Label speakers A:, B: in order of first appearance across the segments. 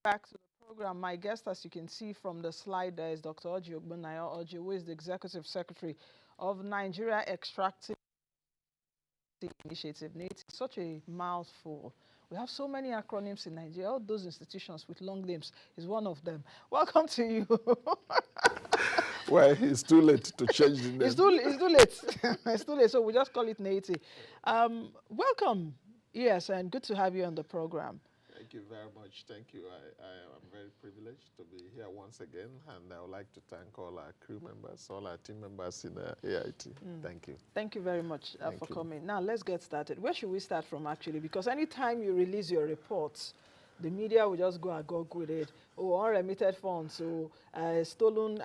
A: Back to the program. My guest, as you can see from the slide, there is Dr. Ogbonnaya Orji, who is the Executive Secretary of Nigeria Extractive Initiative. NEITI, such a mouthful. We have so many acronyms in Nigeria. All those institutions with long names is one of them. Welcome to you.
B: Well, it's too late to change the
A: It's
B: name.
A: too late. It's too late, so we just call it NEITI. Welcome. Yes, and good to have you on the program.
B: Thank you very much. Thank you. I am very privileged to be here once again, and I would like to thank all our crew members, all our team members in AIT. Thank you.
A: Thank you very much for
B: Thank you.
A: coming. Now, let's get started. Where should we start from, actually? Because anytime you release your reports, the media will just go agog with it. Oh, unremitted funds, so stolen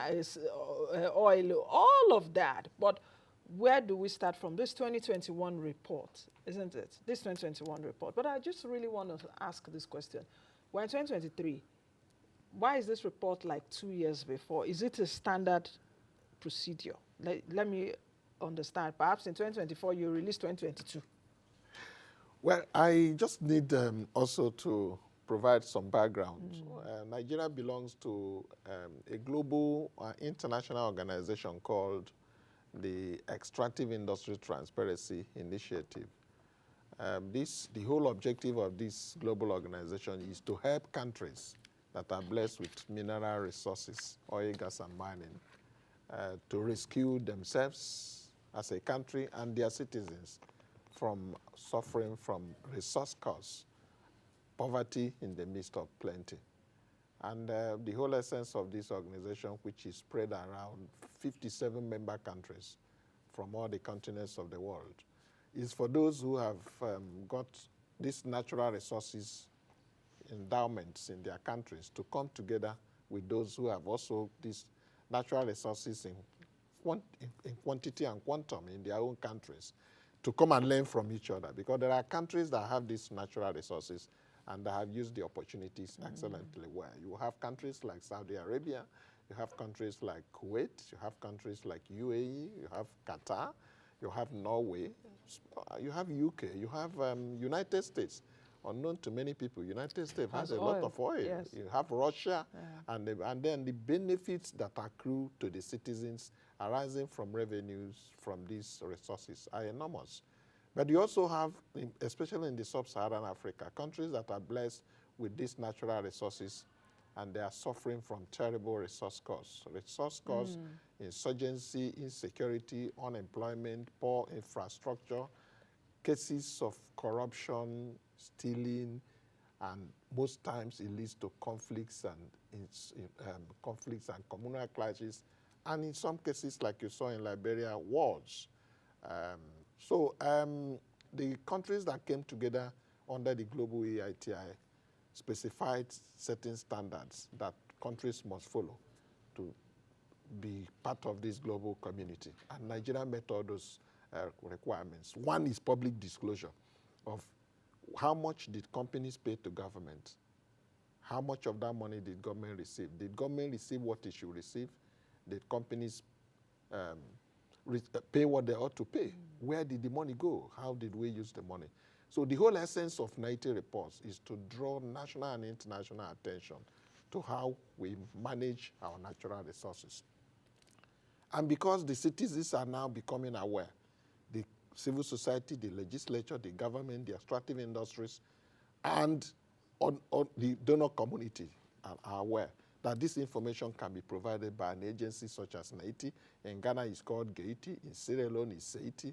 A: oil, all of that. But where do we start from? This 2021 report, isn't it? This 2021 report. But I just really want to ask this question. We're in 2023. Why is this report like 2 years before? Is it a standard procedure? Let me understand. Perhaps in 2024, you release 2022.
B: Well, I just need also to provide some background. Nigeria belongs to a global international organization called the Extractive Industry Transparency Initiative. The whole objective of this global organization is to help countries that are blessed with mineral resources, oil, gas, and mining, to rescue themselves as a country and their citizens from suffering from resource costs, poverty in the midst of plenty. And the whole essence of this organization, which is spread around 57 member countries from all the continents of the world, is for those who have got these natural resources endowments in their countries to come together with those who have also these natural resources in quantity and quantum in their own countries to come and learn from each other, because there are countries that have these natural resources and that have used the opportunities excellently well. You have countries like Saudi Arabia, you have countries like Kuwait, you have countries like UAE, you have Qatar, you have Norway, you have UK, you have United States. Unknown to many people, United States has a lot of oil.
A: Yes.
B: You have Russia, and then the benefits that accrue to the citizens arising from revenues from these resources are enormous. But you also have, especially in the sub-Saharan Africa, countries that are blessed with these natural resources, and they are suffering from terrible resource costs. Resource costs, insurgency, insecurity, unemployment, poor infrastructure, cases of corruption, stealing, and most times it leads to conflicts and communal clashes, and in some cases, like you saw in Liberia, wars. The countries that came together under the global EITI specified certain standards that countries must follow to be part of this global community. And Nigeria met all those requirements. One is public disclosure of how much did companies pay to government? How much of that money did government receive? Did government receive what it should receive? Did companies pay what they ought to pay? Where did the money go? How did we use the money? So the whole essence of NEITI reports is to draw national and international attention to how we manage our natural resources. And because the citizens are now becoming aware, the civil society, the legislature, the government, the extractive industries, and the donor community are aware that this information can be provided by an agency such as NEITI. In Ghana, it's called GDP. In Sierra Leone, it's NEITI.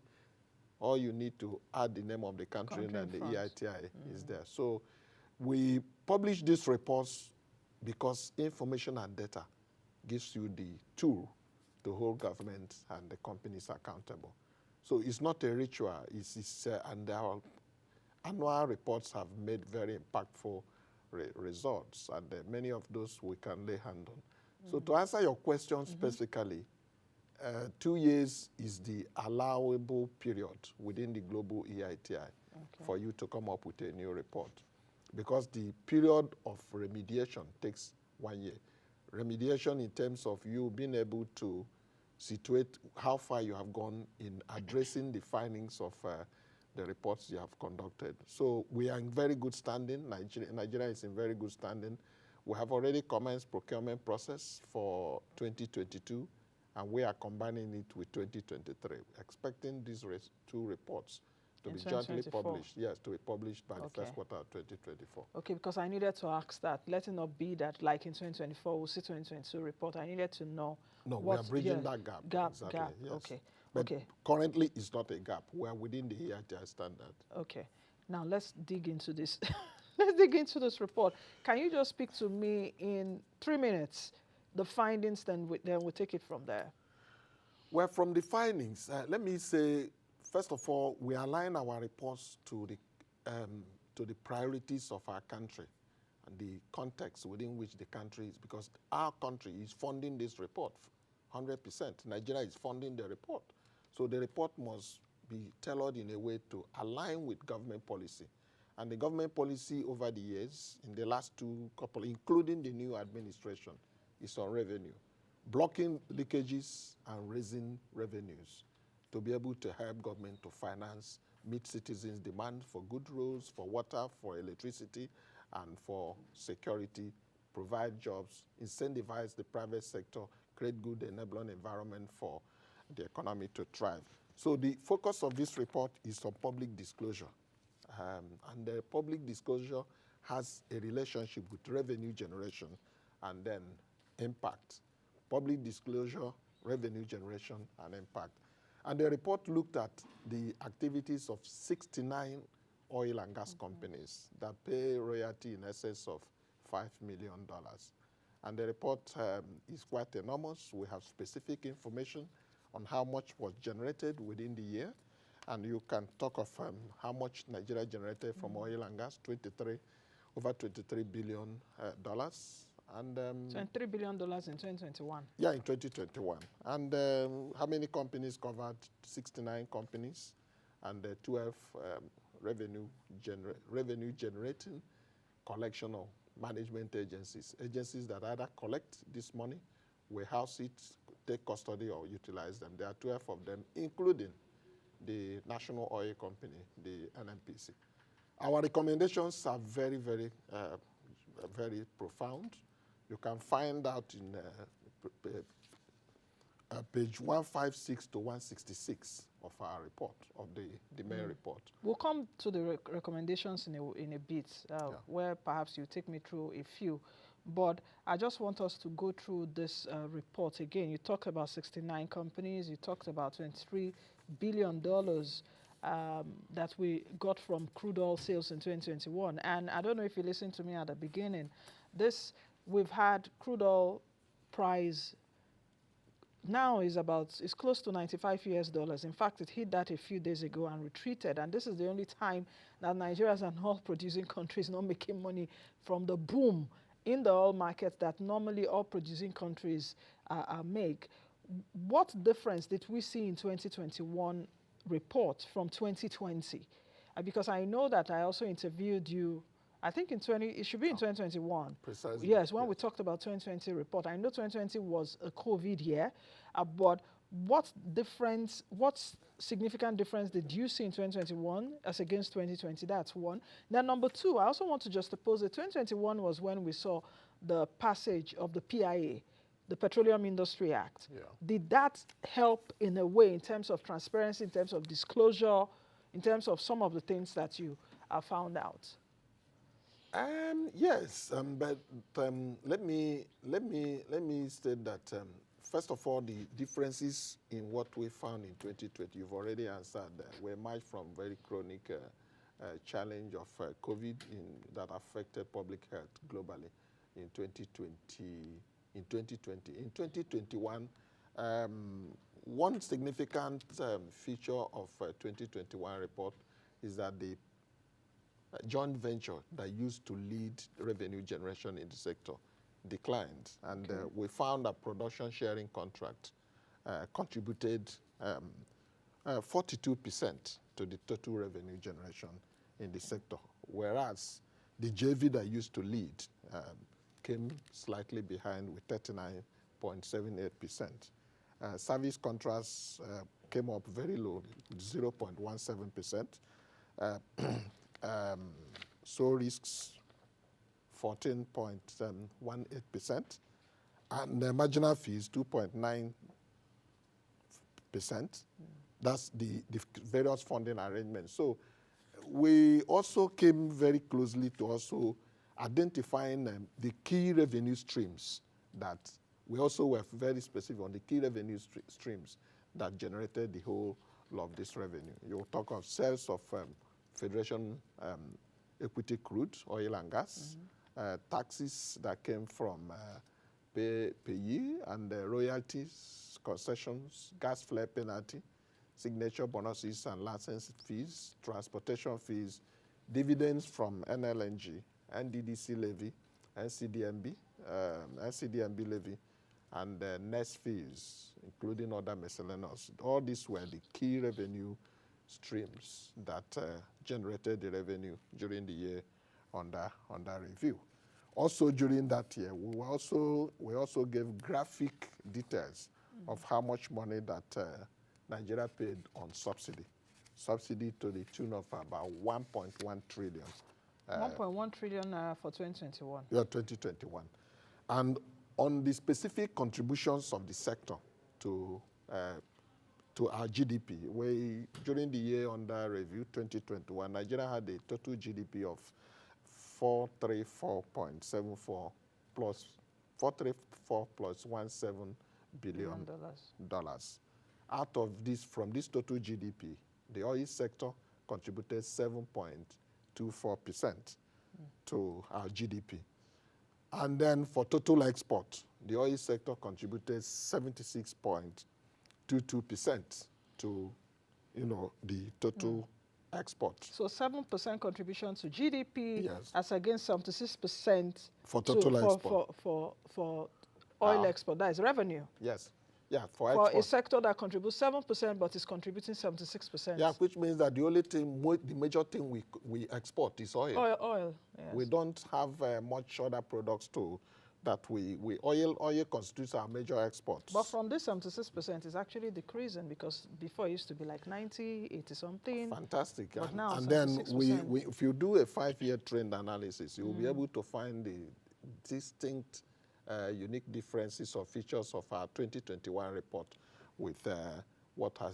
B: All you need to add the name of the country and the EITI is there. So we publish these reports because information and data gives you the tool to hold government and the companies accountable. So it's not a ritual. And our annual reports have made very impactful results, and many of those we can lay hand on. So to answer your question specifically, 2 years is the allowable period within the global EITI for you to come up with a new report, because the period of remediation takes 1 year. Remediation in terms of you being able to situate how far you have gone in addressing the findings of the reports you have conducted. So we are in very good standing. Nigeria is in very good standing. We have already commenced procurement process for 2022, and we are combining it with 2023, expecting these two reports to
A: In
B: be jointly
A: 2024?
B: published. Yes, to be published by the
A: Okay.
B: first quarter of 2024.
A: Okay, because I needed to ask that. Let it not be that, like in 2024, we'll see 2022 report. I needed to know.
B: No, we are bridging that gap. Exactly.
A: Gap.
B: Yes.
A: Okay.
B: But
A: okay.
B: currently, it's not a gap. We are within the EITI standard.
A: Okay. Now let's dig into this. Let's dig into this report. Can you just speak to me in 3 minutes, the findings, then we'll take it from there.
B: Well, from the findings, let me say, first of all, we align our reports to the priorities of our country and the context within which the country is, because our country is funding this report 100%. Nigeria is funding the report. So the report must be tailored in a way to align with government policy. And the government policy over the years, in the last couple, including the new administration, is on revenue, blocking leakages and raising revenues to be able to help government to finance, meet citizens' demand for good roads, for water, for electricity, and for security, provide jobs, incentivize the private sector, create good enabling environment for the economy to thrive. So the focus of this report is on public disclosure. And the public disclosure has a relationship with revenue generation and then impact. Public disclosure, revenue generation, and impact. And the report looked at the activities of 69 oil and gas companies that pay royalty in excess of $5 million. And the report is quite enormous. We have specific information on how much was generated within the year. And you can talk of how much Nigeria generated from oil and gas, over $23 billion. And
A: $23 billion in 2021.
B: Yeah, in 2021. And how many companies covered? 69 companies, and 12 revenue generating collection or management agencies that either collect this money, warehouse it, take custody, or utilize them. There are 12 of them, including the National Oil Company, the NNPC. Our recommendations are very, very, very profound. You can find out in page 156 to 166 of our report, of the main report.
A: We'll come to the recommendations in a bit, where perhaps you take me through a few. But I just want us to go through this report again. You talked about 69 companies. You talked about $23 billion that we got from crude oil sales in 2021. And I don't know if you listened to me at the beginning. We've had crude oil price now is close to $95 US. In fact, it hit that a few days ago and retreated. And this is the only time that Nigeria as an oil-producing country is not making money from the boom in the oil market that normally oil-producing countries make. What difference did we see in 2021 report from 2020? Because I know that I also interviewed you, I think it should be in 2021.
B: Precisely.
A: Yes, when we talked about 2020 report. I know 2020 was a COVID year, but what significant difference did you see in 2021 as against 2020? That's one. Then number two, I also want to juxtapose it. 2021 was when we saw the passage of the PIA, the Petroleum Industry Act.
B: Yeah.
A: Did that help in a way in terms of transparency, in terms of disclosure, in terms of some of the things that you found out?
B: Yes, but let me state that first of all, the differences in what we found in 2020, you've already answered, were much from very chronic challenge of COVID that affected public health globally in 2020. In 2021, one significant feature of 2021 report is that the joint venture that used to lead revenue generation in the sector declined. And we found that production sharing contract contributed 42% to the total revenue generation in the sector, whereas the JV that used to lead came slightly behind with 39.78%. Service contracts came up very low, 0.17%. So risks 14.18%, and the marginal fees 2.9%. That's the various funding arrangements. So we also came very closely to also identifying the key revenue streams that we also were very specific on the key revenue streams that generated the whole of this revenue. You'll talk of sales of Federation equity crude, oil and gas, taxes that came from payee and royalties, concessions, gas flare penalty, signature bonuses and license fees, transportation fees, dividends from NLNG, NDDC levy, NCDMB levy, and NES fees, including other miscellaneous. All these were the key revenue streams that generated the revenue during the year under review. Also during that year, we also gave graphic details of how much money that Nigeria paid on subsidy to the tune of about 1.1 trillion.
A: 1.1 trillion for 2021.
B: Yeah, 2021. And on the specific contributions of the sector to our GDP, during the year under review 2021, Nigeria had a total GDP of 434.74 plus 434 plus 17 billion dollars. Out of this, from this total GDP, the oil sector contributed 7.24% to our GDP. And then for total export, the oil sector contributed 76.22% to, the total export.
A: So 7% contribution to GDP,
B: Yes.
A: as against 76%
B: For total export.
A: For oil export. That is revenue.
B: Yes. Yeah, for
A: export. For a sector that contributes 7% but is contributing 76%.
B: Yeah, which means that the only thing, the major thing we export is oil.
A: Oil, yes.
B: We don't have much other products that oil constitutes our major exports.
A: But from this 76%, it's actually decreasing, because before it used to be like 90, 80 something.
B: Fantastic.
A: But now
B: and then
A: 76%.
B: if you do a 5-year trend analysis, you'll be able to find the distinct unique differences or features of our 2021 report with what has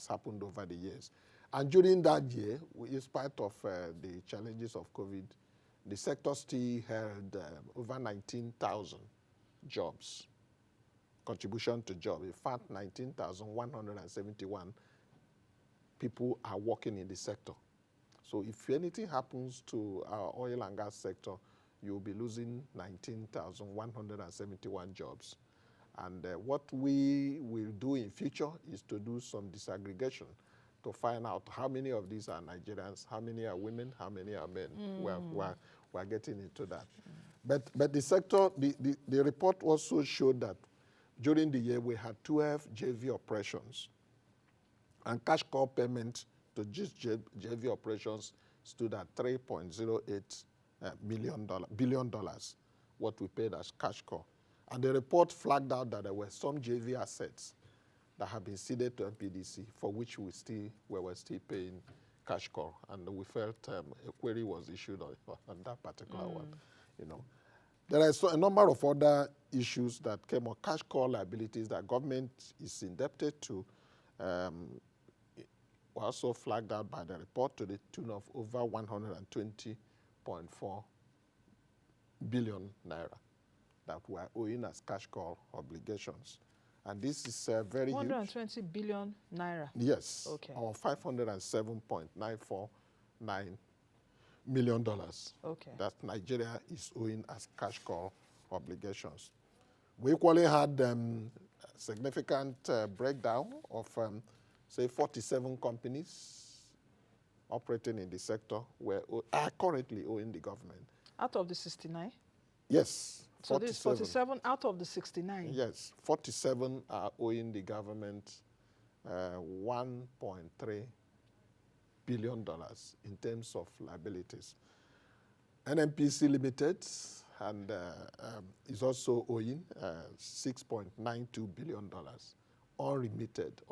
B: happened over the years. And during that year, in spite of the challenges of COVID, the sector still held over 19,000 jobs, contribution to job. In fact, 19,171 people are working in the sector. So if anything happens to our oil and gas sector, you'll be losing 19,171 jobs. And what we will do in future is to do some disaggregation to find out how many of these are Nigerians, how many are women, how many are men. We're getting into that. But the sector, the report also showed that during the year we had 12 JV operations, and cash call payment to just JV operations stood at $3.08 billion, what we paid as cash call. And the report flagged out that there were some JV assets that have been ceded to MPDC, for which we were still paying cash call, and we felt a query was issued on that particular one. There are a number of other issues that came on cash call liabilities that government is indebted to, were also flagged out by the report to the tune of over 120.4 billion naira that were owing as cash call obligations. And this is very
A: 120 billion naira?
B: Yes.
A: Okay.
B: Or $507.949 million.
A: Okay.
B: That Nigeria is owing as cash call obligations. We equally had significant breakdown of, say, 47 companies operating in the sector are currently owing the government.
A: Out of the 69?
B: Yes.
A: So 47. This 47 out of the 69?
B: Yes, 47 are owing the government $1.3 billion in terms of liabilities. NNPC Limited is also owing $6.92 billion unremitted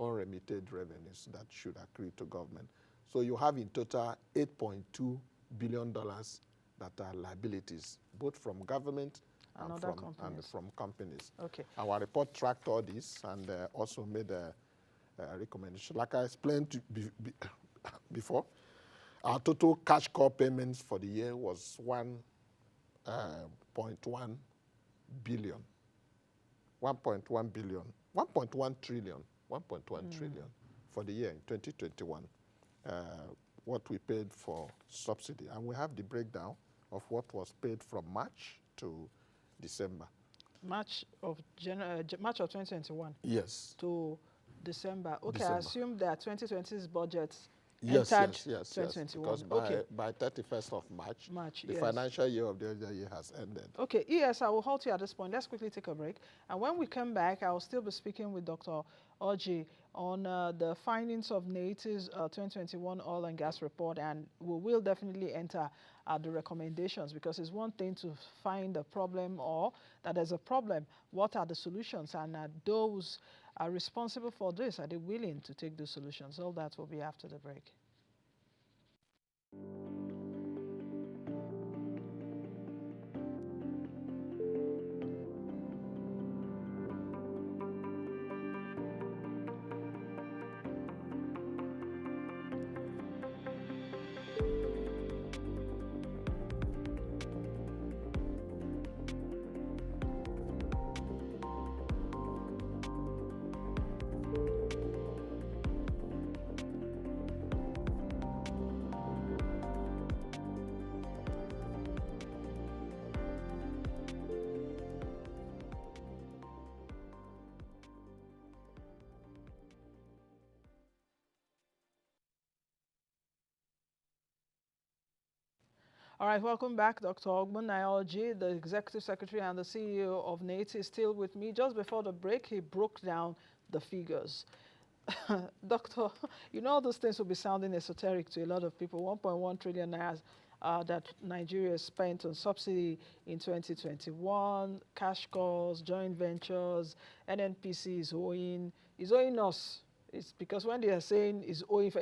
B: revenues that should accrue to government. So you have in total $8.2 billion that that are liabilities, both from government and from companies.
A: Okay.
B: Our report tracked all this and also made a recommendation. Like I explained before, our total cash call payments for the year was 1.1 billion. 1.1 billion, 1.1 trillion, 1.1 trillion for the year in 2021. What we paid for subsidy. And we have the breakdown of what was paid from March to December.
A: March of 2021?
B: Yes.
A: To December. Okay,
B: December.
A: I assume that 2020's budget
B: yes,
A: entered
B: yes,
A: 2021.
B: Because by 31st of March, the financial year of the other year has ended.
A: Okay, yes, I will halt you at this point. Let's quickly take a break. And when we come back, I will still be speaking with Dr. Orji on the findings of NEITI's 2021 oil and gas report, and we will definitely enter the recommendations, because it's one thing to find a problem or that there's a problem. What are the solutions, and those are responsible for this, are they willing to take the solutions? All that will be after the break. All right, welcome back. Dr. Ogbonnaya Orji, the Executive Secretary and the CEO of NEITI, is still with me. Just before the break, he broke down the figures. Doctor, you know those things will be sounding esoteric to a lot of people. 1.1 trillion naira that Nigeria spent on subsidy in 2021, cash calls, joint ventures, NNPC is owing us. It's because when they are saying is owing,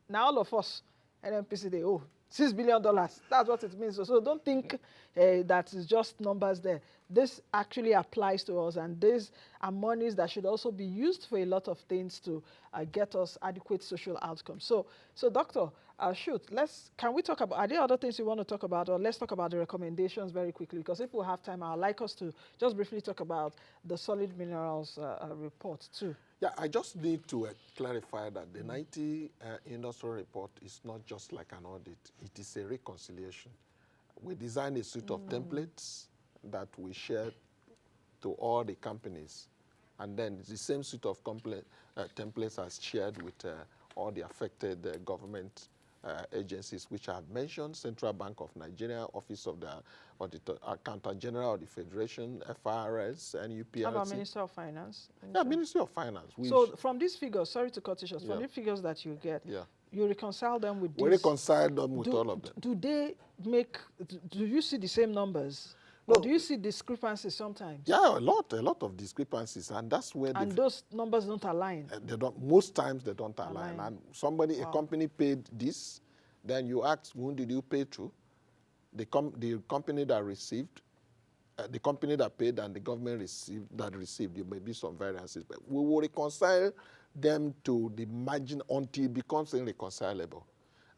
A: now all of us, NNPC, they owe $6 billion. That's what it means. So don't think that it's just numbers there. This actually applies to us, and these are monies that should also be used for a lot of things to get us adequate social outcomes. So Doctor, can we talk about, are there other things you want to talk about, or let's talk about the recommendations very quickly, because if we have time, I'd like us to just briefly talk about the solid minerals report too.
B: Yeah, I just need to clarify that the NEITI industrial report is not just like an audit. It is a reconciliation. We designed a suite of templates that we shared to all the companies. And then the same suite of templates are shared with all the affected government agencies, which I have mentioned: Central Bank of Nigeria, Office of the Auditor, Accountant General of the Federation, FRS, NUPLC.
A: How about Minister of Finance?
B: Yeah, Ministry of Finance.
A: So from these figures, sorry to cut you short, from the figures that you get, you reconcile them with these?
B: We reconcile them with all of them.
A: Do you see the same numbers? No. Or do you see discrepancies sometimes?
B: Yeah, a lot of discrepancies, and that's where
A: those numbers don't align.
B: Most times they don't align. And a company paid this, then you ask, whom did you pay to? The company that received, the company that paid, and the government received. There may be some variances, but we will reconcile them to the margin until it becomes irreconcilable.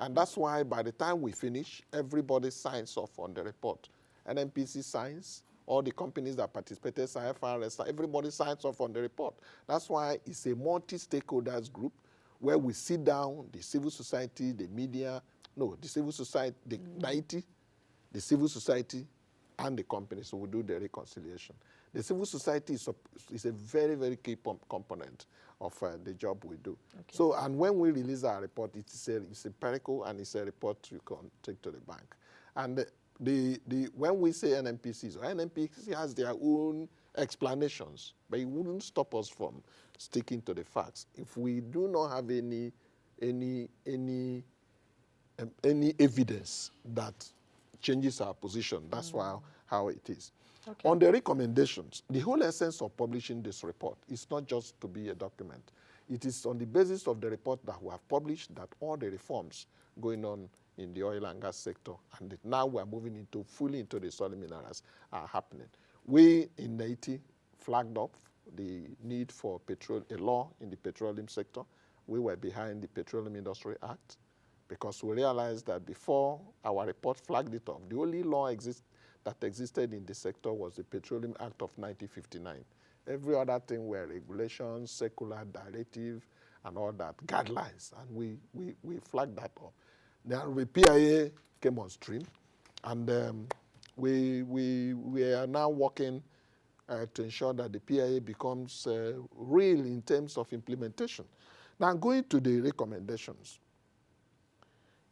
B: And that's why by the time we finish, everybody signs off on the report. NNPC signs, all the companies that participated sign, FRS, everybody signs off on the report. That's why it's a multi-stakeholders group where we sit down, the civil society, the media, the civil society, the NEITI, the civil society, and the company. So we do the reconciliation. The civil society is a very, very key component of the job we do. Okay. So, and when we release our report, it's empirical, and it's a report you can take to the bank. And when we say NNPC has their own explanations, but it wouldn't stop us from sticking to the facts. If we do not have any evidence that changes our position, that's how it is. Okay. On the recommendations, the whole essence of publishing this report is not just to be a document. It is on the basis of the report that we have published that all the reforms going on in the oil and gas sector, and now we're moving fully into the solid minerals are happening. We in NEITI flagged up the need for a law in the petroleum sector. We were behind the Petroleum Industry Act because we realized that before our report flagged it up, the only law that existed in the sector was the Petroleum Act of 1959. Every other thing were regulations, circular directive, and all that, guidelines, and we flagged that up. Then the PIA came on stream, and we are now working to ensure that the PIA becomes real in terms of implementation. Now, going to the recommendations,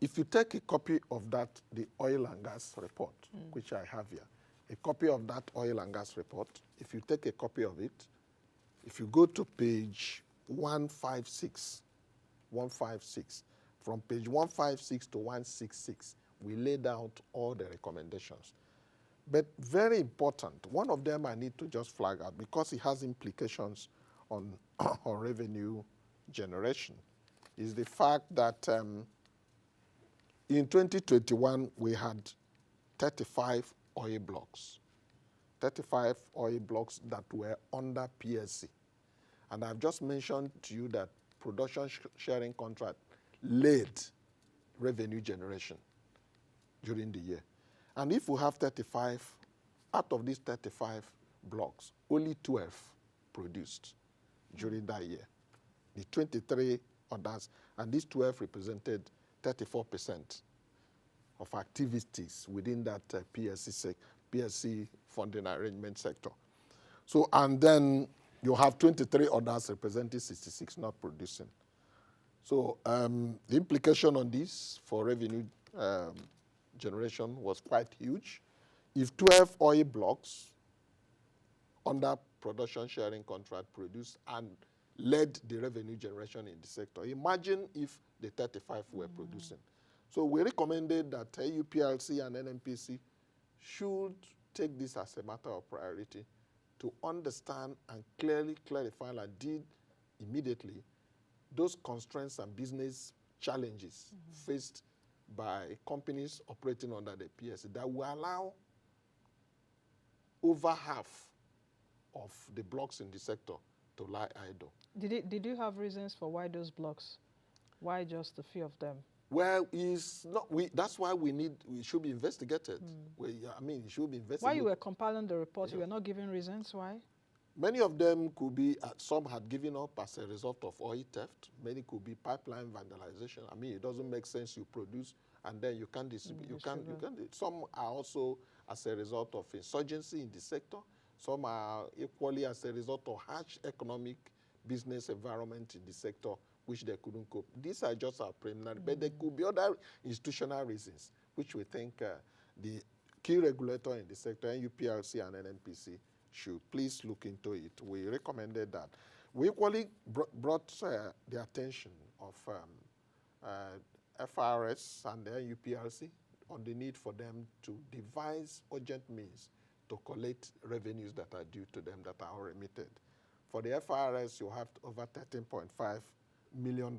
B: if you take a copy of the oil and gas report, which I have here, a copy of that oil and gas report, if you take a copy of it, if you go to page 156, from page 156 to 166, we laid out all the recommendations. But very important, one of them I need to just flag out because it has implications on revenue generation, is the fact that in 2021, we had 35 oil blocks that were under PSC. And I've just mentioned to you that production sharing contract led revenue generation during the year. And if we have 35, out of these 35 blocks, only 12 produced during that year. The 23 others, and these 12 represented 34% of activities within that PSC funding arrangement sector. So, and then you have 23 others representing 66 not producing. So the implication on this for revenue generation was quite huge. If 12 oil blocks under production sharing contract produced and led the revenue generation in the sector, imagine if the 35 were producing. So we recommended that AUPLC and NNPC should take this as a matter of priority to understand and clearly clarify, and did immediately, those constraints and business challenges faced by companies operating under the PSC that will allow over half of the blocks in the sector to lie idle.
A: Did you have reasons for why those blocks? Why just a few of them?
B: Well, that's why we should be investigated. It should be investigated.
A: While you were compiling the report, you were not giving reasons why?
B: Many of them could be, some had given up as a result of oil theft. Many could be pipeline vandalization. It doesn't make sense you produce and then you can't distribute. Some are also as a result of insurgency in the sector. Some are equally as a result of harsh economic business environment in the sector, which they couldn't cope. These are just our preliminary, but there could be other institutional reasons, which we think the key regulator in the sector, NUPLC and NNPC, should please look into it. We recommended that. We equally brought the attention of FRS and the NUPLC on the need for them to devise urgent means to collect revenues that are due to them that are remitted. For the FRS, you have over $13.5 million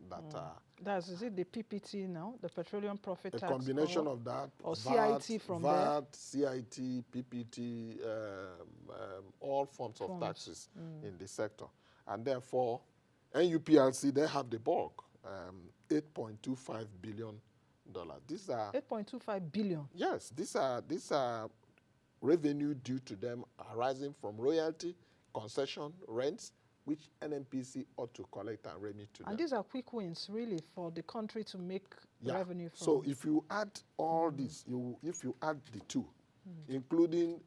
B: that
A: is it the PPT now, the Petroleum Profit Tax?
B: A combination of that.
A: Or CIT from
B: VAT, CIT, PPT, all forms of taxes in the sector. And therefore, NUPLC, they have the bulk, $8.25 billion. These are
A: 8.25 billion.
B: Yes, these are revenue due to them arising from royalty, concession, rents, which NNPC ought to collect and remit to them.
A: And these are quick wins, really, for the country to make revenue from.
B: So if you add all this, if you add the two, including,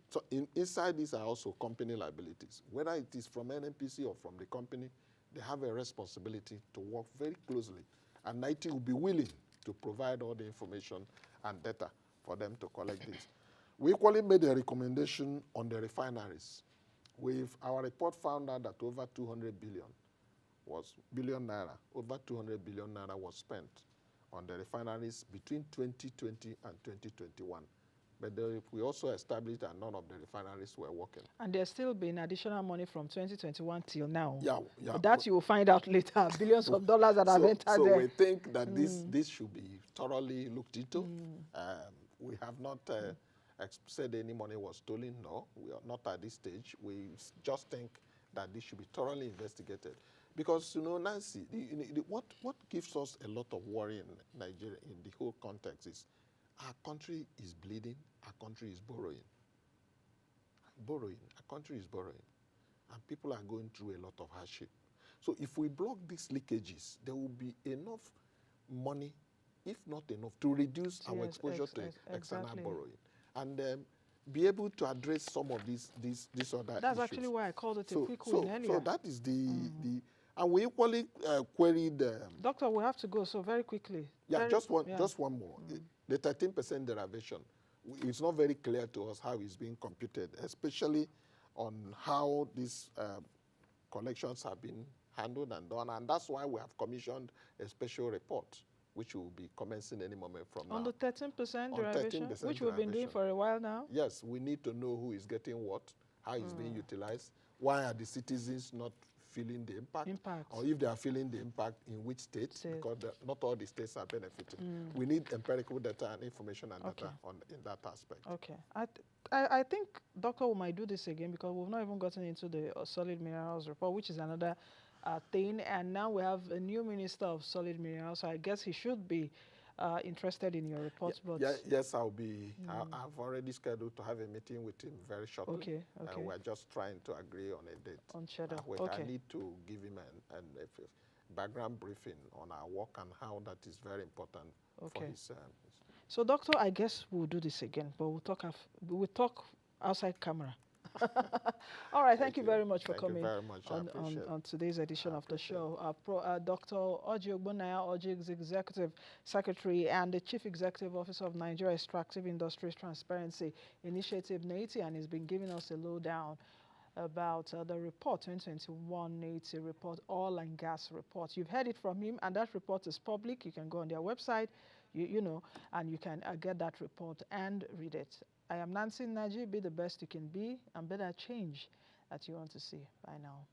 B: inside these are also company liabilities. Whether it is from NNPC or from the company, they have a responsibility to work very closely. And NEITI will be willing to provide all the information and data for them to collect this. We equally made a recommendation on the refineries. Our report found out that over 200 billion naira was spent on the refineries between 2020 and 2021. But we also established that none of the refineries were working.
A: And there's still been additional money from 2021 till now.
B: Yeah.
A: But that you will find out later. Billions of dollars that have entered
B: so
A: there.
B: we think that this should be thoroughly looked into. We have not said any money was stolen. No, we are not at this stage. We just think that this should be thoroughly investigated. Because, Nancy, what gives us a lot of worry in Nigeria in the whole context is our country is bleeding, our country is borrowing. Our country is borrowing. And people are going through a lot of hardship. So if we block these leakages, there will be enough money, if not enough, to reduce our exposure to external borrowing. And be able to address some of these other
A: That's
B: issues.
A: actually why I called it a quick win earlier.
B: So that is and we equally queried...
A: Doctor, we have to go, so very quickly.
B: Yeah, just one more. The 13% derivation, it's not very clear to us how it's being computed, especially on how these collections have been handled and done. And that's why we have commissioned a special report, which will be commencing any moment from now.
A: On the 13% derivation, which we've been doing for a while now?
B: Yes, we need to know who is getting what, how it's being utilized, why are the citizens not feeling the impact, or if they are feeling the impact, in which state, because not all the states are benefiting. We need empirical data and information and data in that aspect.
A: Okay. I think, Doctor, we might do this again because we've not even gotten into the solid minerals report, which is another thing. And now we have a new minister of solid minerals, so I guess he should be interested in your reports.
B: Yes, I'll be. I've already scheduled to have a meeting with him very shortly.
A: Okay.
B: We're just trying to agree on a date.
A: On schedule.
B: I need to give him a background briefing on our work and how that is very important for his.
A: So, Doctor, I guess we'll do this again, but we'll talk outside camera. All right, thank you very much for coming on today's edition of the show. Dr. Ogbonnaya Orji is Executive Secretary and the Chief Executive Officer of Nigeria Extractive Industries Transparency Initiative, NEITI, and he's been giving us a lowdown about the report, 2021 NEITI report, oil and gas report. You've heard it from him, and that report is public. You can go on their website, and you can get that report and read it. I am Nancy Naji. Be the best you can be and better change that you want to see. Bye now.